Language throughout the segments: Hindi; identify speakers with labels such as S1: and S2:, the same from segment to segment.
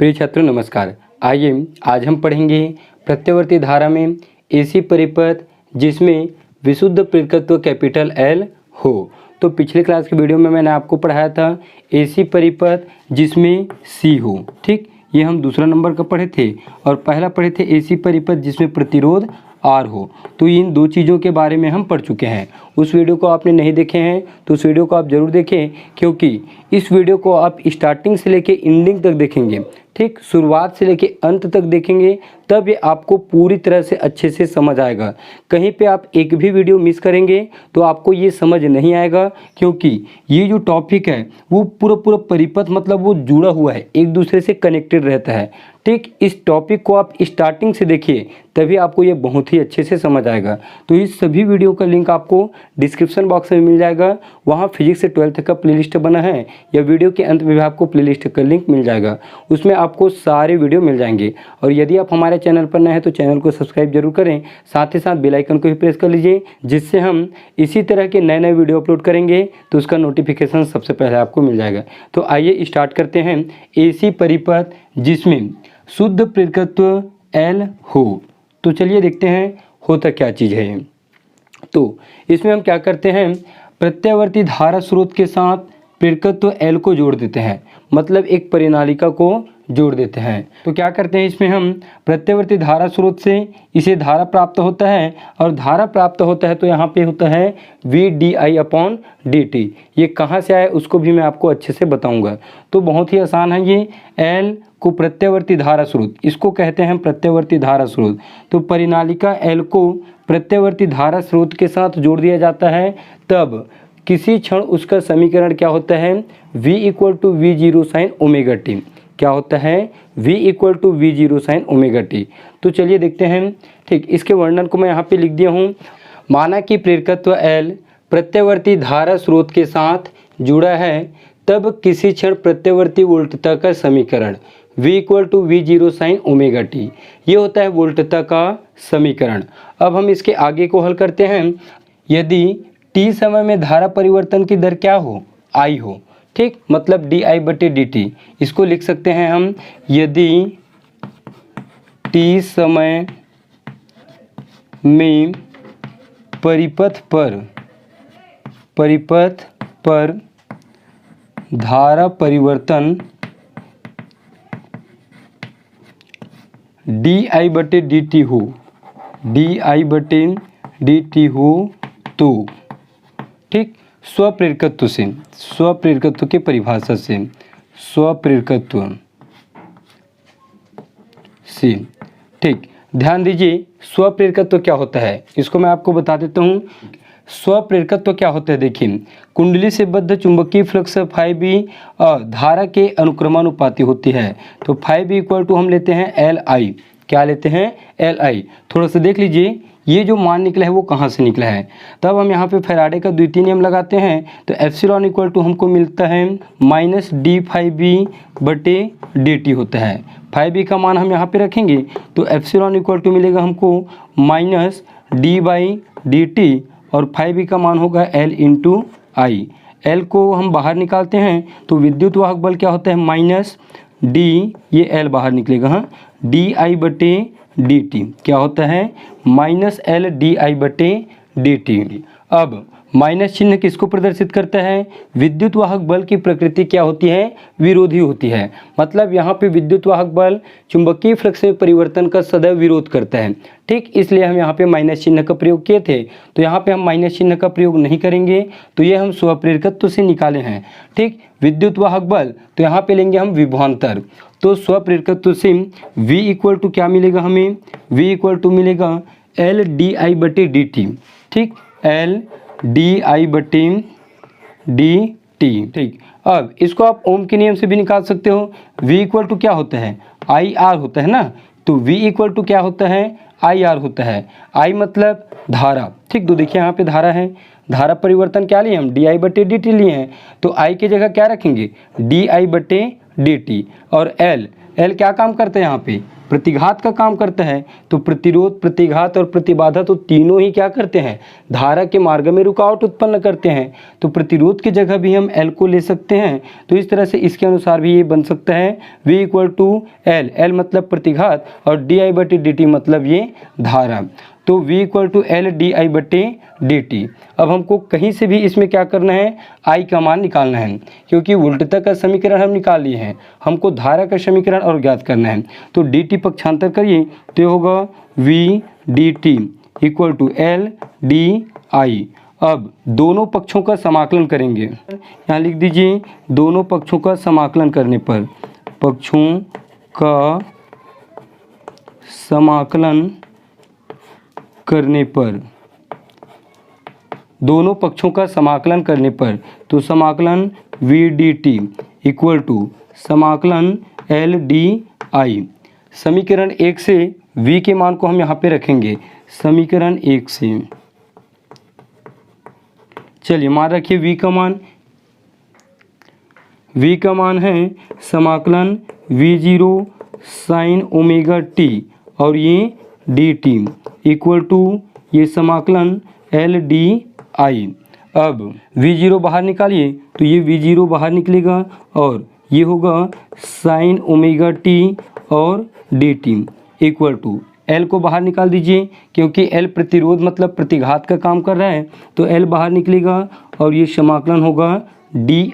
S1: प्रिय छात्रों नमस्कार। आइए आज हम पढ़ेंगे प्रत्यावर्ती धारा में ऐसी परिपथ जिसमें विशुद्ध प्रेरकत्व कैपिटल एल हो। तो पिछले क्लास के वीडियो में मैंने आपको पढ़ाया था ऐसी परिपथ जिसमें सी हो। ठीक, ये हम दूसरा नंबर का पढ़े थे और पहला पढ़े थे ऐसी परिपथ जिसमें प्रतिरोध आर हो। तो इन दो चीज़ों के बारे में हम पढ़ चुके हैं। उस वीडियो को आपने नहीं देखे हैं तो उस वीडियो को आप ज़रूर देखें, क्योंकि इस वीडियो को आप स्टार्टिंग से लेके एंडिंग तक देखेंगे। ठीक, शुरुआत से लेके अंत तक देखेंगे तब ये आपको पूरी तरह से अच्छे से समझ आएगा। कहीं पे आप एक भी वीडियो मिस करेंगे तो आपको ये समझ नहीं आएगा, क्योंकि ये जो टॉपिक है वो पूरा परिपथ मतलब वो जुड़ा हुआ है, एक दूसरे से कनेक्टेड रहता है। ठीक, इस टॉपिक को आप स्टार्टिंग से देखिए तभी आपको ये बहुत ही अच्छे से समझ आएगा। तो इस सभी वीडियो का लिंक आपको डिस्क्रिप्शन बॉक्स में मिल जाएगा। वहाँ फिजिक्स से 12th का प्लेलिस्ट बना है, या वीडियो के अंत में भी आपको प्लेलिस्ट का लिंक मिल जाएगा। उसमें आपको सारे वीडियो मिल जाएंगे। और यदि आप हमारे चैनल पर नए हैं तो चैनल को सब्सक्राइब जरूर करें, साथ ही साथ बेल आइकन को भी प्रेस कर लीजिए, जिससे हम इसी तरह के नए नए वीडियो अपलोड करेंगे तो उसका नोटिफिकेशन सबसे पहले आपको मिल जाएगा। तो आइए स्टार्ट करते हैं। ऐसी परिपथ जिसमें शुद्ध प्रेरकत्व एल हो। तो चलिए देखते हैं होता क्या चीज़ है। तो इसमें हम क्या करते हैं, प्रत्यावर्ती धारा स्रोत के साथ प्रेरकत्व एल को जोड़ देते हैं, मतलब एक परिनालिका को जोड़ देते हैं। तो क्या करते हैं, इसमें हम प्रत्यावर्ती धारा स्रोत से इसे धारा प्राप्त होता है, और धारा प्राप्त होता है तो यहाँ पे होता है VDI/dt। ये कहाँ से आया उसको भी मैं आपको अच्छे से बताऊंगा। तो बहुत ही आसान है ये। एल को प्रत्यावर्ती धारा स्रोत, इसको कहते हैं प्रत्यावर्ती धारा स्रोत। तो परिनालिका एल को प्रत्यावर्ती धारा स्रोत के साथ जोड़ दिया जाता है, तब किसी क्षण उसका समीकरण क्या होता है, V = V0 sin ω-t। क्या होता है, V = V0 sin ω-t। तो चलिए देखते हैं। ठीक, इसके वर्णन को मैं यहाँ पे लिख दिया हूँ। माना कि प्रेरकत्व L प्रत्यावर्ती धारा स्रोत के साथ जुड़ा है, तब किसी क्षण प्रत्यावर्ती वोल्टता का समीकरण V = V0 sin ω-t, ये होता है वोल्टता का समीकरण। अब हम इसके आगे को हल करते हैं। यदि t समय में धारा परिवर्तन की दर क्या हो, I हो। ठीक, मतलब DI/dt। इसको लिख सकते हैं हम, यदि t समय में परिपथ पर धारा परिवर्तन DI/dt हो तो, ठीक, स्वप्रेरकत्व की परिभाषा से, स्वप्रेरकत्व से। ठीक, ध्यान दीजिए स्वप्रेरकत्व क्या होता है, इसको मैं आपको बता देता हूँ। स्वप्रेरकत्व क्या होता है, देखिए, कुंडली से बद्ध चुंबकीय फ्लक्स φB धारा के अनुक्रमानुपाती होती है। तो φB = हम लेते हैं LI। क्या लेते हैं, LI। थोड़ा सा देख लीजिए ये जो मान निकला है वो कहाँ से निकला है। तब हम यहाँ पे फैराडे का द्वितीय नियम लगाते हैं। तो एप्सिलॉन = हमको मिलता है -dφB/dt होता है। φB का मान हम यहाँ पे रखेंगे तो एप्सिलॉन = मिलेगा हमको -d/dt, और φB का मान होगा L × I। L को हम बाहर निकालते हैं तो विद्युत वाहक बल क्या होता है, -d, ये L बाहर निकलेगा, हाँ, DI/dt क्या होता है, -LDI/dt। अब माइनस चिन्ह किसको प्रदर्शित करता है, विद्युत वाहक बल की प्रकृति क्या होती है, विरोधी होती है। मतलब यहाँ पे विद्युत वाहक बल चुंबकीय फ्लक्स में परिवर्तन का सदैव विरोध करता है। ठीक, इसलिए हम यहाँ पे माइनस चिन्ह का प्रयोग किए थे। तो यहाँ पे हम माइनस चिन्ह का प्रयोग नहीं करेंगे, तो ये हम स्वप्रेरकत्व से निकाले हैं। ठीक, विद्युत वाहक बल, तो यहाँ पे लेंगे हम विभवांतर। तो स्वप्रेरकत्व से V = क्या मिलेगा हमें, V = मिलेगा LDI/dt। ठीक, LDI/dt। ठीक, अब इसको आप ओम के नियम से भी निकाल सकते हो। V = क्या होता है, IR होता है ना। तो V = क्या होता है, IR होता है। I मतलब धारा। ठीक, तो देखिए यहाँ पे धारा है, धारा परिवर्तन क्या लिए हम, DI/dt लिए हैं। तो I की जगह क्या रखेंगे, DI/dt। और L क्या काम करता है यहाँ पे, प्रतिघात का काम करता है। तो प्रतिरोध, प्रतिघात और प्रतिबाधा तो तीनों ही क्या करते हैं, धारा के मार्ग में रुकावट उत्पन्न करते हैं। तो प्रतिरोध की जगह भी हम L को ले सकते हैं। तो इस तरह से इसके अनुसार भी ये बन सकता है V equal to L, L मतलब प्रतिघात और di/dt मतलब ये धारा। तो V equal to L di/dt। अब हमको कहीं से भी इसमें क्या करना है, I का मान निकालना है, क्योंकि वोल्टता का समीकरण हम निकाल लिए हैं, हमको धारा का समीकरण और ज्ञात करना है। तो dt पक्षांतर करिए तो ये होगा V dt equal to L di। अब दोनों पक्षों का समाकलन करेंगे, यहाँ लिख दीजिए दोनों पक्षों का समाकलन करने पर, पक्षों का समाकलन करने पर, दोनों पक्षों का समाकलन करने पर, तो समाकलन V dt इक्वल टू समाकलन L di। समीकरण 1 से V के मान को हम यहाँ पे रखेंगे, समीकरण 1 से चलिए मान रखिए V का मान है समाकलन V0 साइन ओमेगा t और ये dt इक्वल टू ये समाकलन L di। अब V0 बाहर निकालिए तो ये V0 बाहर निकलेगा और ये होगा साइन ओमेगा t और dt इक्वल टू L को बाहर निकाल दीजिए, क्योंकि L प्रतिरोध मतलब प्रतिघात का काम कर रहा है, तो L बाहर निकलेगा और ये समाकलन होगा di।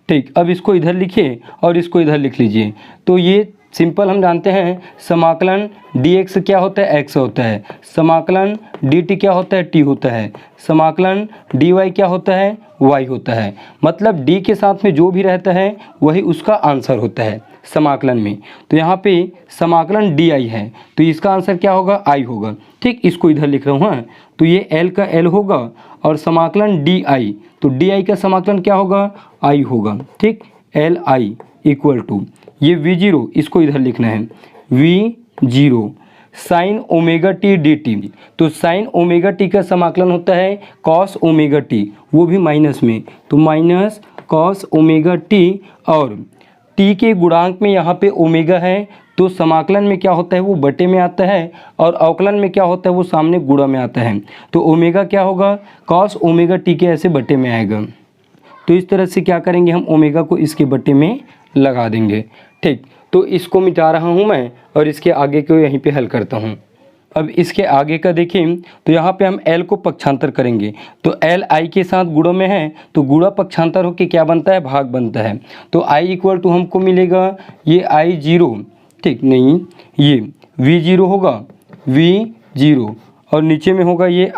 S1: ठीक, अब इसको इधर लिखिए और इसको इधर लिख लीजिए। तो ये सिंपल हम जानते हैं समाकलन dx क्या होता है, x होता है, समाकलन dt क्या होता है, t होता है, समाकलन dy क्या होता है, y होता है। मतलब d के साथ में जो भी रहता है वही उसका आंसर होता है समाकलन में। तो यहाँ पे समाकलन di है तो इसका आंसर क्या होगा, i होगा। ठीक, इसको इधर लिख रहा हूँ। हाँ, तो ये l का l होगा और समाकलन di, तो di का समाकलन क्या होगा, i होगा। ठीक, li इक्वल टू ये V0, इसको इधर लिखना है V0 sine omega T dt। तो साइन ओमेगा टी का समाकलन होता है कॉस ओमेगा टी, वो भी माइनस में, तो माइनस कॉस ओमेगा टी, और टी के गुणांक में यहाँ पे ओमेगा है तो समाकलन में क्या होता है वो बटे में आता है और अवकलन में क्या होता है वो सामने गुणा में आता है। तो ओमेगा क्या होगा, कॉस ओमेगा टी के ऐसे बटे में आएगा। तो इस तरह से क्या करेंगे, हम ओमेगा को इसके बटे में लगा देंगे। ठीक, तो इसको मिटा रहा हूँ मैं और इसके आगे को यहीं पे हल करता हूँ। अब इसके आगे का देखें तो यहाँ पे हम L को पक्षांतर करेंगे, तो L I के साथ गुणों में है तो गुणा पक्षांतर होकर क्या बनता है, भाग बनता है। तो I इक्वल टू हमको मिलेगा ये I0, ठीक नहीं, ये V0 होगा V0 और नीचे में होगा ये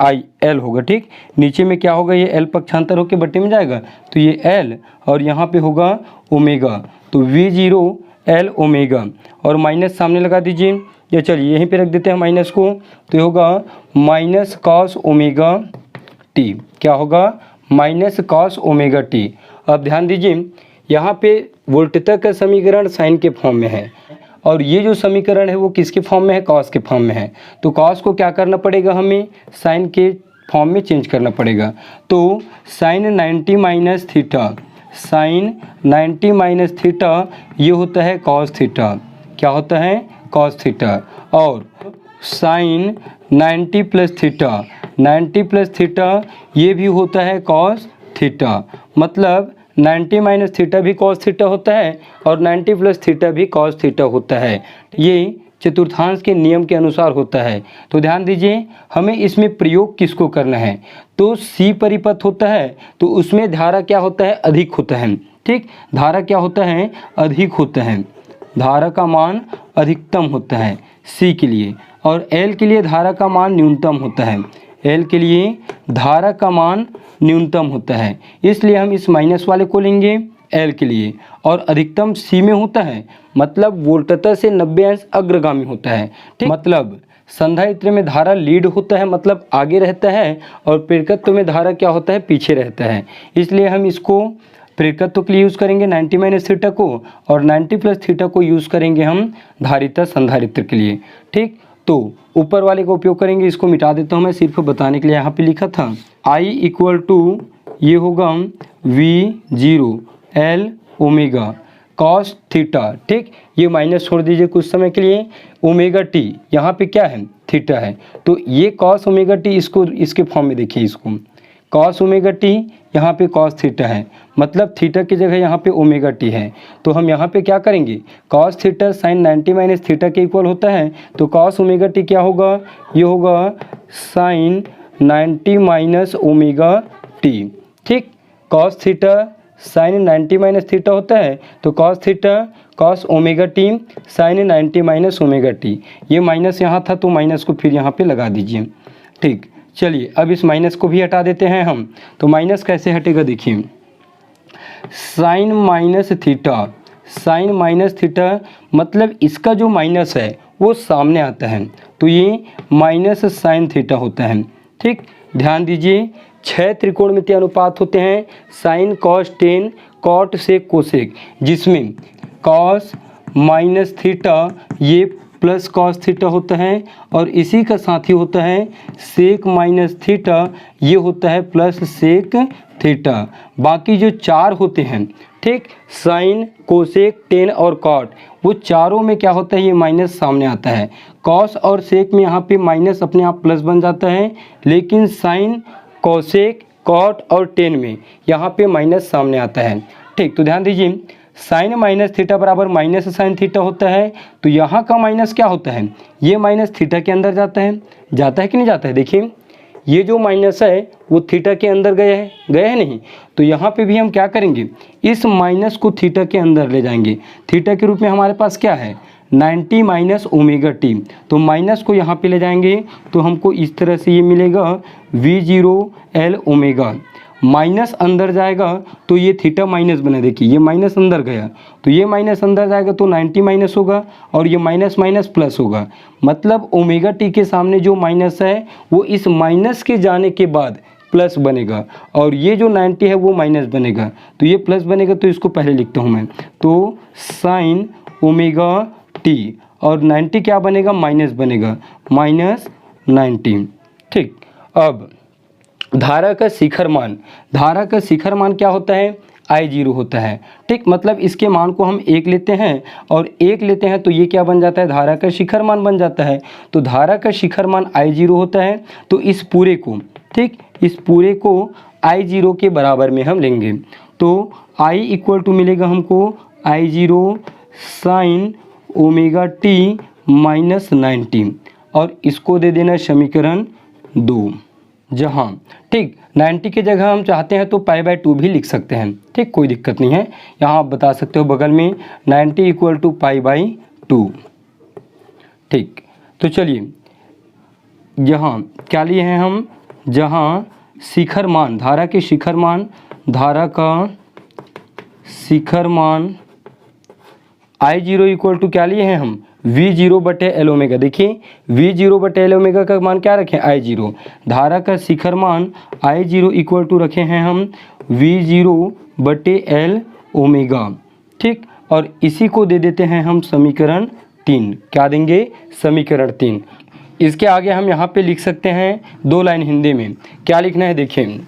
S1: L होगा। ठीक, नीचे में क्या होगा, ये L पक्षांतर होकर बटे में जाएगा तो ये L और यहाँ पे होगा ओमेगा, तो V0 L ओमेगा और माइनस सामने लगा दीजिए, या चलिए यहीं पे रख देते हैं माइनस को, तो ये होगा माइनस कॉस ओमेगा टी। क्या होगा, माइनस कॉस ओमेगा टी। अब ध्यान दीजिए यहाँ पे वोल्टता का समीकरण साइन के फॉर्म में है और ये जो समीकरण है वो किसके फॉर्म में है, कॉस के फॉर्म में है। तो कॉस को क्या करना पड़ेगा, हमें साइन के फॉर्म में चेंज करना पड़ेगा। तो sine 90 minus theta, sine 90 minus theta ये होता है कॉस थीटा। क्या होता है, कॉस थीटा। और sine 90 plus theta, 90 plus theta ये भी होता है कॉस थीटा। मतलब 90 माइनस थीटा भी कॉस थीटा होता है और 90 प्लस थीटा भी कॉस थीटा होता है। ये चतुर्थांश के नियम के अनुसार होता है। तो ध्यान दीजिए हमें इसमें प्रयोग किसको करना है, तो C परिपथ होता है तो उसमें धारा क्या होता है, अधिक होता है। ठीक, धारा क्या होता है, अधिक होता है, धारा का मान अधिकतम होता है C के लिए, और L के लिए धारा का मान न्यूनतम होता है। L के लिए धारा का मान न्यूनतम होता है, इसलिए हम इस माइनस वाले को लेंगे L के लिए, और अधिकतम C में होता है, मतलब वोल्टता से 90 अंश अग्रगामी होता है। ठीक, मतलब संधारित्र में धारा लीड होता है, मतलब आगे रहता है, और प्रेरकत्व में धारा क्या होता है, पीछे रहता है। इसलिए हम इसको प्रेरकत्व के लिए यूज़ करेंगे 90 माइनस थीटा को, और 90 प्लस थीटा को यूज़ करेंगे हम धारिता संधारित्र के लिए। ठीक, तो ऊपर वाले का उपयोग करेंगे, इसको मिटा देता हूँ मैं सिर्फ बताने के लिए। यहाँ पे लिखा था I इक्वल टू ये होगा V0 L omega cos theta, ठीक, ये माइनस छोड़ दीजिए कुछ समय के लिए, ओमेगा टी यहाँ पे क्या है, थीटा है, तो ये कॉस ओमेगा टी, इसको इसके फॉर्म में देखिए, इसको कॉस ओमेगा टी, यहाँ पे कॉस थीटा है, मतलब थीटा की जगह यहाँ पे ओमेगा टी है, तो हम यहाँ पे क्या करेंगे, cos theta sine 90 minus theta के इक्वल होता है, तो कॉस ओमेगा टी क्या होगा, ये होगा साइन 90 माइनस ओमेगा टी, ठीक, cos theta sine 90 minus theta होता है, तो cos theta cos omega t sine 90 minus omega t, ये माइनस यहाँ था तो माइनस को फिर यहाँ पे लगा दीजिए, ठीक। चलिए अब इस माइनस को भी हटा देते हैं हम, तो माइनस कैसे हटेगा देखिए, sine minus theta, sine minus theta मतलब इसका जो माइनस है वो सामने आता है, तो ये माइनस साइन थीटा होता है, ठीक। ध्यान दीजिए 6 त्रिकोणमितीय अनुपात होते हैं, sine cos tan cot sec cosec, जिसमें कॉस माइनस थीटा ये प्लस कॉस थीटा होता है, और इसी का साथी होता है सेक माइनस थीटा, ये होता है प्लस सेक थीटा। बाकी जो 4 होते हैं, ठीक, साइन कोसेक टेन और कॉट, वो चारों में क्या होता है, ये माइनस सामने आता है, कॉस और सेक में यहाँ पे माइनस अपने आप प्लस बन जाता है, लेकिन साइन कोसेक कॉट और टेन में यहाँ पे माइनस सामने आता है, ठीक। तो ध्यान दीजिए साइन माइनस थीटा बराबर माइनस साइन थीटा होता है, तो यहाँ का माइनस क्या होता है, ये माइनस थीटा के अंदर जाता है कि नहीं जाता है, देखिए ये जो माइनस है वो थीटा के अंदर गया है नहीं, तो यहाँ पे भी हम क्या करेंगे, इस माइनस को थीटा के अंदर ले जाएंगे, थीटा के रूप में हमारे पास क्या है 90 माइनस ओमेगा टी, तो माइनस को यहाँ पे ले जाएंगे तो हमको इस तरह से ये मिलेगा V0 L ओमेगा, माइनस अंदर जाएगा तो ये थीटा माइनस बने, देखिए ये माइनस अंदर गया तो ये माइनस अंदर जाएगा तो 90 माइनस होगा, और ये माइनस माइनस प्लस होगा, मतलब ओमेगा टी के सामने जो माइनस है वो इस माइनस के जाने के बाद प्लस बनेगा, और ये जो 90 है वो माइनस बनेगा, तो ये प्लस बनेगा, तो इसको पहले लिखता हूँ मैं, तो साइन ओमेगा टी, और 90 क्या बनेगा, माइनस बनेगा, माइनस 90, ठीक। अब धारा का शिखर मान, धारा का शिखर मान क्या होता है, I0 होता है, ठीक, मतलब इसके मान को हम 1 लेते हैं और 1 लेते हैं तो ये क्या बन जाता है, धारा का शिखर मान बन जाता है, तो धारा का शिखर मान I0 होता है, तो इस पूरे को, ठीक, इस पूरे को I0 के बराबर में हम लेंगे, तो I इक्वल टू मिलेगा हमको I0 sine omega T minus 90, और इसको दे देना समीकरण 2, जहाँ, ठीक, 90 की जगह हम चाहते हैं तो π/2 भी लिख सकते हैं, ठीक, कोई दिक्कत नहीं है, यहाँ आप बता सकते हो बगल में 90 इक्वल टू π/2, ठीक। तो चलिए यहाँ क्या लिए हैं हम, जहाँ शिखर मान, धारा के शिखर मान, धारा का शिखर मान I0 इक्वल टू क्या लिए हैं हम, V0 बटे L ओमेगा, देखिए V0 बटे L ओमेगा का मान क्या रखें, I0, धारा का शिखर मान I0 इक्वल टू रखे हैं हम V0 बटे L ओमेगा, ठीक, और इसी को दे देते हैं हम समीकरण 3, क्या देंगे, समीकरण 3। इसके आगे हम यहाँ पे लिख सकते हैं 2 लाइन हिंदी में, क्या लिखना है देखिए,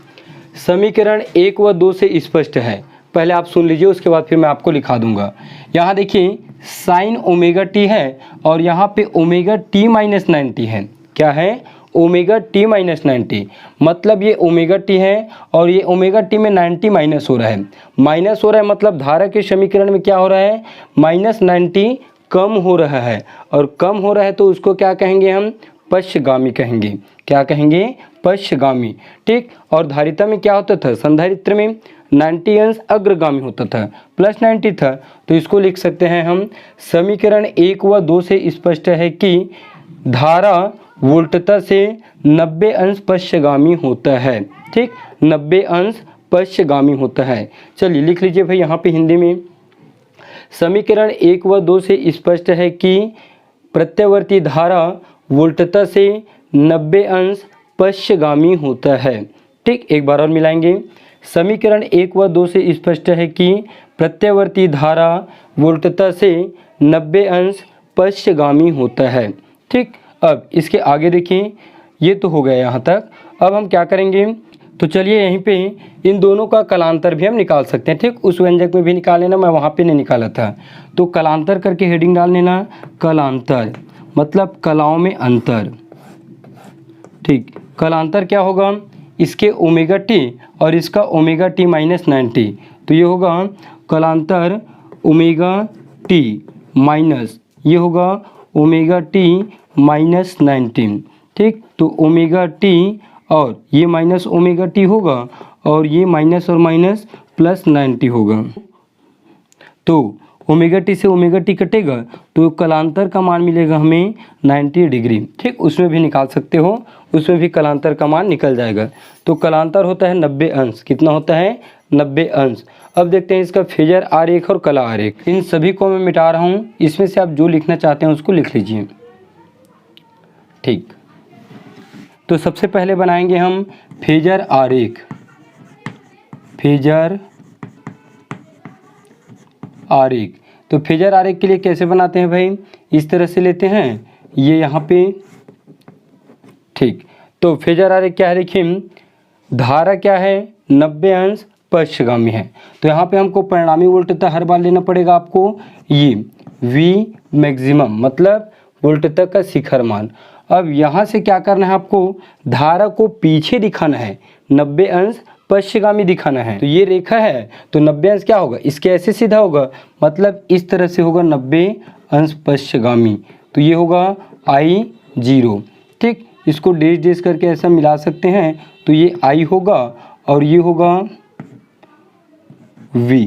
S1: समीकरण 1 व 2 से स्पष्ट है, पहले आप सुन लीजिए उसके बाद फिर मैं आपको लिखा दूंगा। यहाँ देखिए साइन ओमेगा टी है और यहाँ पे ओमेगा टी माइनस 90 है, क्या है, ओमेगा टी माइनस 90, मतलब ये ओमेगा टी है और ये ओमेगा टी में 90 माइनस हो रहा है, माइनस हो रहा है मतलब धारा के समीकरण में क्या हो रहा है, माइनस 90 कम हो रहा है, और कम हो रहा है तो उसको क्या कहेंगे हम, पश्चगामी कहेंगे, क्या कहेंगे, पश्चगामी, ठीक। और धारिता में क्या होता था, संधारित्र में 90 अंश अग्रगामी होता था, प्लस 90 था, तो इसको लिख सकते हैं हम समीकरण 1 व 2 से स्पष्ट है कि धारा वोल्टता से 90 अंश पश्चगामी होता है, ठीक, 90 अंश पश्चगामी होता है। चलिए लिख लीजिए भाई यहाँ पे हिंदी में, समीकरण 1 व 2 से स्पष्ट है कि प्रत्यावर्ती धारा वोल्टता से 90 अंश पश्चगामी होता है, ठीक। एक बार और मिलाएंगे, समीकरण 1 व 2 से स्पष्ट है कि प्रत्यावर्ती धारा वोल्टता से 90 अंश पश्चगामी होता है, ठीक। अब इसके आगे देखिए, ये तो हो गया यहाँ तक, अब हम क्या करेंगे, तो चलिए यहीं पे इन दोनों का कलांतर भी हम निकाल सकते हैं। ठीक, उस व्यंजक में भी निकाल लेना, मैं वहाँ पे नहीं निकाला था। तो कलांतर करके हेडिंग डाल लेना, कलांतर मतलब कलाओं में अंतर। ठीक, कलांतर क्या होगा, इसके ओमेगा टी और इसका ओमेगा टी माइनस 90, तो ये होगा कलांतर ओमेगा टी माइनस, ये होगा ओमेगा टी माइनस 19। ठीक, तो ओमेगा टी और ये माइनस ओमेगा टी होगा और ये माइनस और माइनस प्लस 90 होगा। तो ओमेगा टी से ओमेगा टी कटेगा तो कलांतर का मान मिलेगा हमें 90 डिग्री। ठीक, उसमें भी निकाल सकते हो, उसमें भी कलांतर का मान निकल जाएगा। तो कलांतर होता है 90 अंश। कितना होता है, 90 अंश। अब देखते हैं इसका फेजर आरेख और कला आरेख। इन सभी को मैं मिटा रहा हूँ, इसमें से आप जो लिखना चाहते हैं उसको लिख लीजिए। ठीक, तो सबसे पहले बनाएंगे हम फेजर आरेख। फेजर आरेख, तो फेजर आरेख के लिए कैसे बनाते हैं भाई, इस तरह से लेते हैं ये यहाँ पे। ठीक, तो फेजर आरेख क्या है, देखिए धारा क्या है, 90 अंश पश्चगामी है। तो यहाँ पे हमको परिणामी वोल्टता हर बार लेना पड़ेगा आपको, ये V मैक्सिमम मतलब वोल्टता का शिखर मान। अब यहाँ से क्या करना है आपको, धारा को पीछे दिखाना है, 90 अंश पश्चगामी दिखाना है। तो ये रेखा है तो 90 अंश क्या होगा, इसके ऐसे सीधा होगा, मतलब इस तरह से होगा 90 अंश पश्चगामी। तो ये होगा I0। ठीक, इसको डेश डेश करके ऐसा मिला सकते हैं, तो ये I होगा और ये होगा V।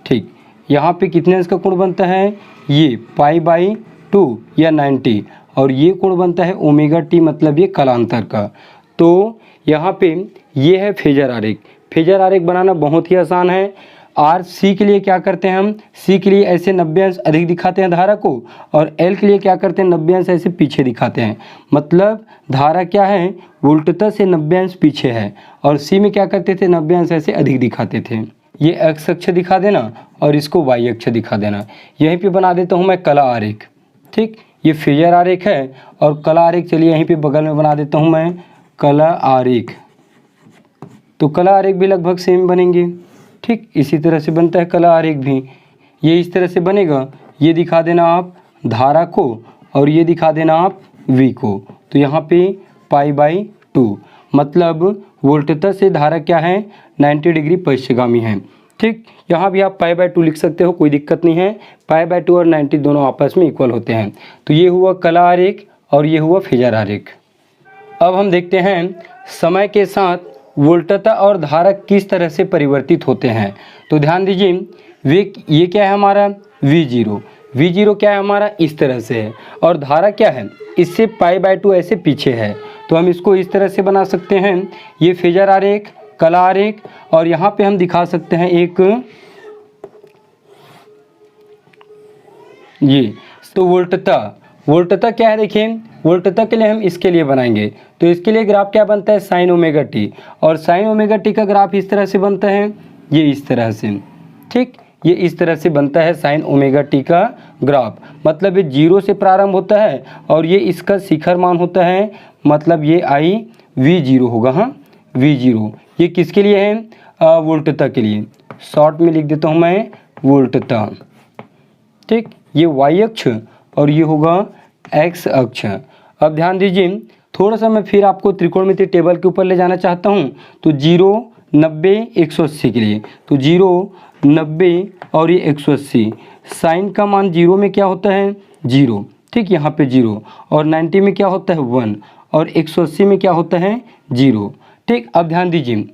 S1: ठीक, यहाँ पे कितने अंश का कोण बनता है, ये π/2 या 90, और ये कोण बनता है ओमेगा टी मतलब ये कलांतर का। तो यहाँ पे ये है फेजर आरेख। फेजर आरेख बनाना बहुत ही आसान है। आर सी के लिए क्या करते हैं हम, सी के लिए ऐसे 90 अंश अधिक दिखाते हैं धारा को, और एल के लिए क्या करते हैं, 90 अंश ऐसे पीछे दिखाते हैं। मतलब धारा क्या है, वोल्टता से 90 अंश पीछे है, और सी में क्या करते थे, 90 अंश ऐसे अधिक दिखाते थे। ये एक्स अक्ष दिखा देना और इसको वाई अक्ष दिखा देना। यहीं पे बना देता हूँ मैं कला आरेख। ठीक, ये फेजर आरेख है और कला आरेख, चलिए यहीं पे बगल में बना देता हूँ मैं कला आरेख। तो कला आरेख भी लगभग सेम बनेंगे। ठीक, इसी तरह से बनता है कला आरेख भी। ये इस तरह से बनेगा, ये दिखा देना आप धारा को और ये दिखा देना आप V को। तो यहाँ पे π/2 मतलब वोल्टता से धारा क्या है, 90 डिग्री पश्चगामी है। ठीक, यहाँ भी आप π/2 लिख सकते हो, कोई दिक्कत नहीं है। π/2 और 90 दोनों आपस में इक्वल होते हैं। तो ये हुआ कला आरेख और ये हुआ फेजर आरेख। अब हम देखते हैं समय के साथ वोल्टता और धारा किस तरह से परिवर्तित होते हैं। तो ध्यान दीजिए, ये क्या है हमारा V0। V0 क्या है हमारा, इस तरह से है, और धारा क्या है, इससे π/2 ऐसे पीछे है। तो हम इसको इस तरह से बना सकते हैं, ये फेजर आरेख, कला आरेख, और यहाँ पे हम दिखा सकते हैं एक ये। तो वोल्टता क्या है, देखिए वोल्टता के लिए हम इसके लिए बनाएंगे। तो इसके लिए ग्राफ क्या बनता है, साइन ओमेगा टी, और साइन ओमेगा टी का ग्राफ इस तरह से बनता है, ये इस तरह से। ठीक, ये इस तरह से बनता है साइन ओमेगा टी का ग्राफ। मतलब ये 0 से प्रारंभ होता है और ये इसका शिखर मान होता है, मतलब ये V0 होगा। हाँ, V0 ये किसके लिए है, वोल्टता के लिए। शॉर्ट में लिख देता हूँ मैं वोल्टता। ठीक, ये वाई अक्ष और ये होगा एक्स अक्ष। अब ध्यान दीजिए, थोड़ा सा मैं फिर आपको त्रिकोणमितीय टेबल के ऊपर ले जाना चाहता हूँ। तो 0, 90, 180 के लिए, तो 0, 90 और ये 180। साइन का मान 0 में क्या होता है, 0। ठीक, यहाँ पे 0, और 90 में क्या होता है 1, और 180 में क्या होता है 0। ठीक, अब ध्यान दीजिए,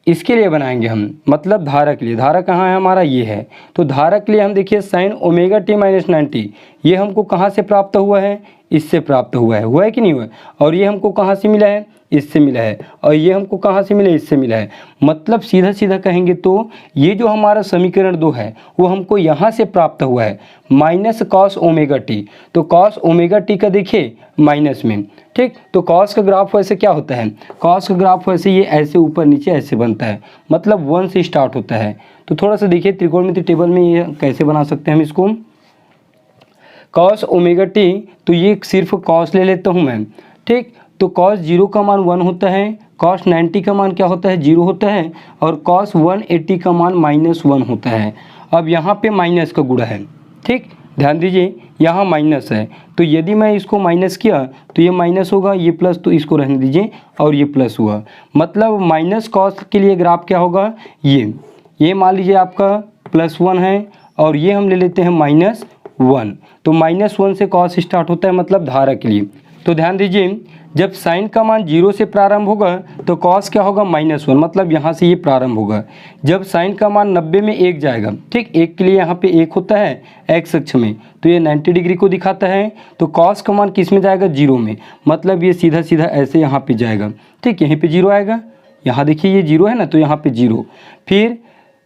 S1: इसके लिए बनाएंगे हम, मतलब धारा के लिए। धारा कहाँ है हमारा, ये है। तो धारा के लिए हम देखिए साइन ओमेगा टी माइनस 90, ये हमको कहाँ से प्राप्त हुआ है, इससे प्राप्त हुआ है कि नहीं हुआ है। और ये हमको कहाँ से मिला है, इससे मिला है, और ये हमको कहाँ से मिला है, इससे मिला है। मतलब सीधा सीधा कहेंगे तो ये जो हमारा समीकरण 2 है वो हमको यहाँ से प्राप्त हुआ है, माइनस कॉस ओमेगा टी। तो कॉस ओमेगा टी का देखिए माइनस में। ठीक, तो कॉस का ग्राफ वैसे क्या होता है, कॉस का ग्राफ वैसे ये ऐसे ऊपर नीचे ऐसे बनता है, मतलब 1 से स्टार्ट होता है। तो थोड़ा सा देखिए त्रिकोणमितीय टेबल में ये कैसे बना सकते हैं हम इसको। कॉस ओमेगा टी, तो ये सिर्फ कॉस ले लेता हूँ मैं। ठीक, तो कॉस 0 का मान 1 होता है, cos 90 का मान क्या होता है 0 होता है और cos 180 का मान -1 होता है। अब यहाँ पे माइनस का गुणा है, ठीक, ध्यान दीजिए यहाँ माइनस है, तो यदि मैं इसको माइनस किया तो ये माइनस होगा, ये प्लस तो इसको रहने दीजिए और ये प्लस हुआ, मतलब माइनस कॉस के लिए ग्राफ क्या होगा, ये मान लीजिए आपका +1 है और ये हम ले लेते हैं -1, तो -1 से कॉस स्टार्ट होता है, मतलब धारा के लिए। तो ध्यान दीजिए जब साइन का मान 0 से प्रारंभ होगा तो कॉस क्या होगा -1, मतलब यहाँ से ये प्रारंभ होगा। जब साइन का मान 90 में 1 जाएगा, ठीक, 1 के लिए यहाँ पे 1 होता है एक्स अक्ष में, तो ये 90 डिग्री को दिखाता है, तो कॉस का मान किस में जाएगा 0 में, मतलब ये सीधा सीधा ऐसे यहाँ पे जाएगा, ठीक, यहीं पे 0 आएगा, यहाँ देखिए ये 0 है ना, तो यहाँ पे 0। फिर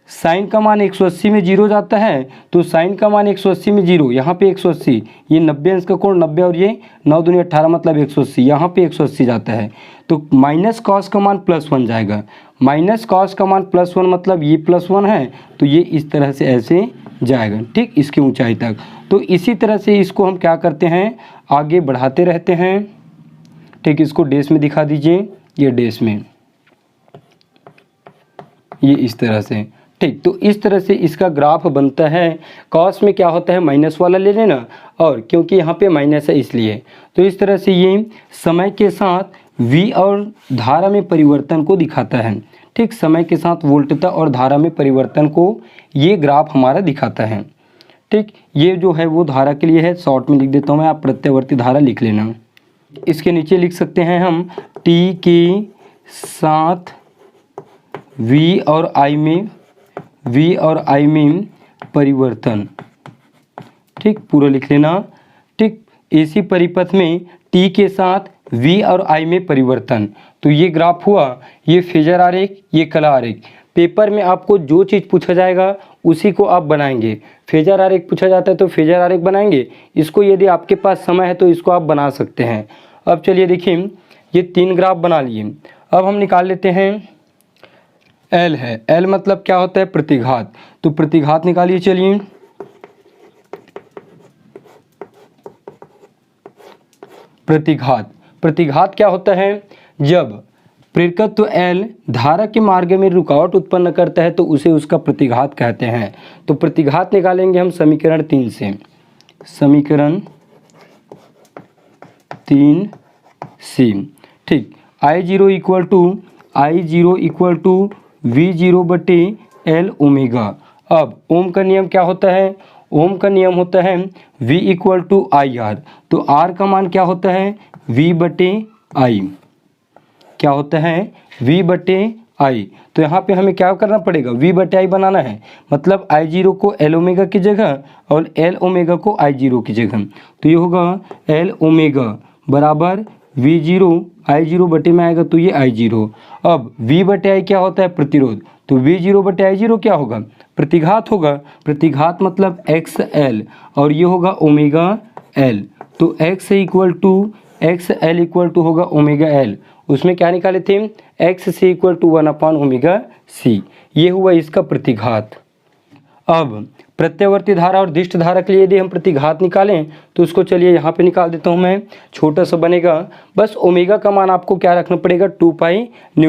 S1: साइन का मान 180 में 0 जाता है, तो साइन का मान 180 में 0, यहाँ पे 180, ये 90 अंश का कोण 90 और ये 9 दूनी 18 मतलब 180, यहाँ पे 180 जाता है, तो माइनस कॉस का मान +1 जाएगा। माइनस कॉस का मान +1 मतलब ये +1 है, तो ये इस तरह से ऐसे जाएगा, ठीक, इसकी ऊंचाई तक। तो इसी तरह से इसको हम क्या करते हैं, आगे बढ़ाते रहते हैं, ठीक, इसको डेश में दिखा दीजिए, ये डेश में, ये इस तरह से, ठीक। तो इस तरह से इसका ग्राफ बनता है। कॉस में क्या होता है, माइनस वाला ले लेना, और क्योंकि यहाँ पे माइनस है इसलिए, तो इस तरह से ये समय के साथ v और धारा में परिवर्तन को दिखाता है, ठीक, समय के साथ वोल्टता और धारा में परिवर्तन को ये ग्राफ हमारा दिखाता है, ठीक। ये जो है वो धारा के लिए है, शॉर्ट में लिख देता हूँ मैं, आप प्रत्यावर्ती धारा लिख लेना। इसके नीचे लिख सकते हैं हम t के साथ v और I में परिवर्तन, ठीक, पूरा लिख लेना, ठीक। AC परिपथ में t के साथ v और I में परिवर्तन, तो ये ग्राफ हुआ, ये फेजर आरेख, ये कला आरेख। पेपर में आपको जो चीज़ पूछा जाएगा उसी को आप बनाएंगे। फेजर आरेख पूछा जाता है तो फेजर आरेख बनाएंगे, इसको यदि आपके पास समय है तो इसको आप बना सकते हैं। अब चलिए देखिए, ये 3 ग्राफ बना लिए, अब हम निकाल लेते हैं L है, L मतलब क्या होता है, प्रतिघात, तो प्रतिघात निकालिए। चलिए प्रतिघात क्या होता है, जब प्रेरकत्व L धारा के मार्ग में रुकावट उत्पन्न करता है तो उसे उसका प्रतिघात कहते हैं। तो प्रतिघात निकालेंगे हम समीकरण 3 से, समीकरण 3 से, ठीक, I0 इक्वल टू V0 बटे L ओमेगा। अब ओम का नियम क्या होता है, ओम का नियम होता है V इक्वल टू IR, तो R का मान क्या होता है V बटे I, क्या होता है V बटे I। तो यहाँ पे हमें क्या करना पड़ेगा, V बटे I बनाना है, मतलब I0 को L ओमेगा की जगह और L ओमेगा को I0 की जगह, तो ये होगा L ओमेगा बराबर V0, I0 बटे में आएगा तो ये I0। अब V बटे I क्या होता है, प्रतिरोध, तो V0 बटे I0 क्या होगा, प्रतिघात होगा, प्रतिघात मतलब XL और ये होगा ओमेगा L, तो XL इक्वल टू होगा ओमेगा L, उसमें क्या निकाले थे, XC इक्वल टू 1/ओमेगा C, ये हुआ इसका प्रतिघात। अब प्रत्यावर्ती धारा और दिष्ट धारा के लिए यदि हम प्रतिघात निकालें तो उसको चलिए यहाँ पे निकाल देता हूँ मैं, छोटा सा बनेगा, बस ओमेगा का मान आपको क्या रखना पड़ेगा, 2π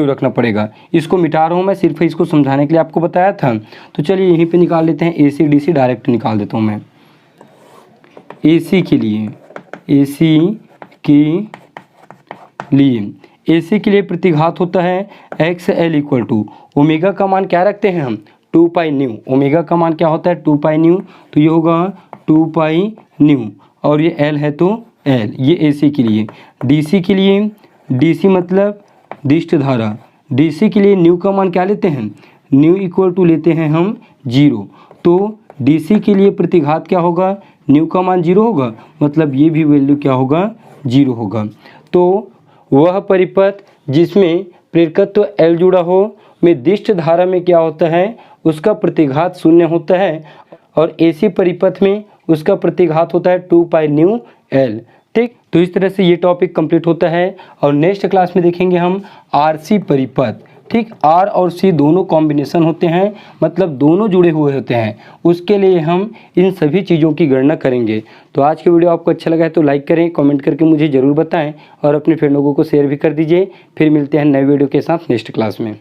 S1: रखना पड़ेगा। इसको मिटा रहा हूँ मैं, सिर्फ इसको समझाने के लिए आपको बताया था। तो चलिए यहीं पे निकाल लेते हैं, AC DC डायरेक्ट निकाल देता हूँ मैं। AC के लिए प्रतिघात होता है XL इक्वल टू, ओमेगा का मान क्या रखते हैं हम, 2π, ओमेगा का मान क्या होता है 2π, तो ये होगा 2π, और ये L है तो L, ये AC के लिए। DC के लिए, DC मतलब दिष्ट धारा, DC के लिए न्यू का मान क्या लेते हैं, न्यू इक्वल टू लेते हैं हम 0, तो DC के लिए प्रतिघात क्या होगा, न्यू का मान 0 होगा, मतलब ये भी वैल्यू क्या होगा, 0 होगा। तो वह परिपथ जिसमें प्रेरकत्व L जुड़ा हो में दिष्ट धारा में क्या होता है, उसका प्रतिघात 0 होता है, और AC परिपथ में उसका प्रतिघात होता है 2π, ठीक। तो इस तरह से ये टॉपिक कंप्लीट होता है, और नेक्स्ट क्लास में देखेंगे हम RC परिपथ, ठीक, आर और सी दोनों कॉम्बिनेशन होते हैं, मतलब दोनों जुड़े हुए होते हैं, उसके लिए हम इन सभी चीज़ों की गणना करेंगे। तो आज की वीडियो आपको अच्छा लगा है तो लाइक करें, कमेंट करके मुझे ज़रूर बताएं और अपने फ्रेंड लोगों को शेयर भी कर दीजिए। फिर मिलते हैं नए वीडियो के साथ नेक्स्ट क्लास में।